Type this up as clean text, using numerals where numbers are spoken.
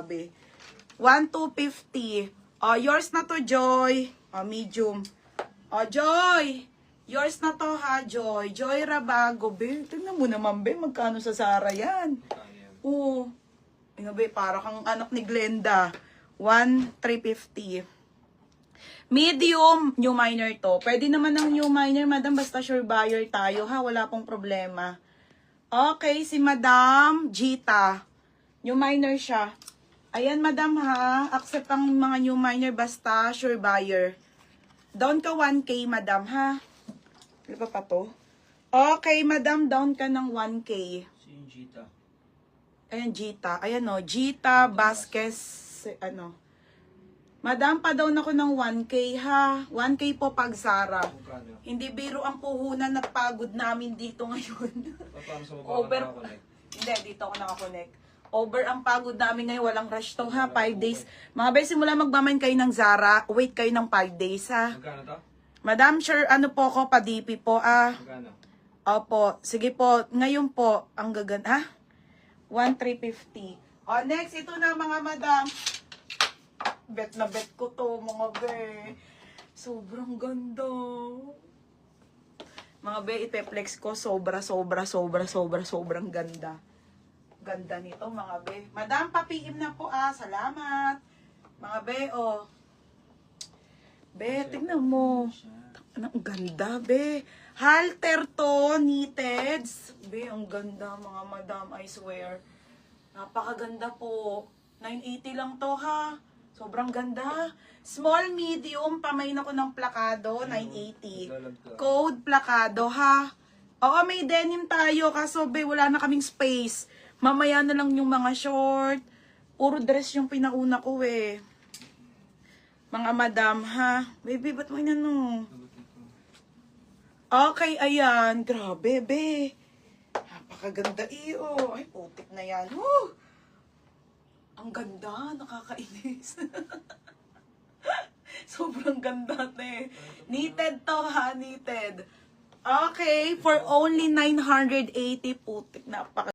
be. 1,250. Oh, yours na to, Joy. Oh, medium. Oh, Joy. Yours na to, ha, Joy. Joy Rabago, be. Tingnan mo naman, be. Magkano sa Zara yan? Oo. Tingnan, be. Para kang anak ni Glenda. 1,350. Medium, new minor to. Pwede naman ng new minor, madam. Basta sure buyer tayo, ha. Wala pong problema. Okay, si Madam Gita. New minor siya. Ayan, madam, ha. Accept ang mga new minor, basta sure buyer. Down ka 1K, madam, ha. Ano pa to? Okay, madam, down ka ng 1K. Si Gita. Ayan, Gita. Ayan, o. Gita Vasquez. Ano. Madam, pa down ako ng 1K, ha. 1K po pag Zara. Hindi biro ang puhunan at pagod namin dito ngayon. Paano sa baba Over. ka nakakonect? Hindi, dito ako nakakonect. Over ang pagod namin ngayon. Walang rush to, ha. 5 days. Mga bes, simula magmaman kayo ng Zara, wait kayo ng 5 days, ha. Magkano to? Madam, sure, ano po ko, pa-DP po, ah. Magkano? Opo, sige po. Ngayon po, ang gaganda, ha? 1,350. O, next, ito na mga madam. Bet na bet ko to, mga be. Sobrang ganda. Mga be, ipeplex ko. Sobrang ganda. Ganda nito, mga be. Madam, papiim na po, ah. Salamat. Mga be, oh. Be, tignan mo. Ang ganda, be. Halter to, knitted. Be, ang ganda, mga madam, I swear. Napakaganda po. 980 lang to, ha. Sobrang ganda. Small, medium, pamain ako ng plakado, 980. Code plakado, ha. Oo, may denim tayo, kaso, be, wala na kaming space. Mamaya na lang yung mga short. Puro dress yung pinauna ko, eh. Mga madam, ha? Baby, ba't mo inano? Okay, ayan. Grabe, be. Napakaganda, iyo. Ay, putik na yan. Woo! Ang ganda, nakakainis. Sobrang ganda, te. Knitted to, ha? Knitted. Okay, for only 980, putik. Napaka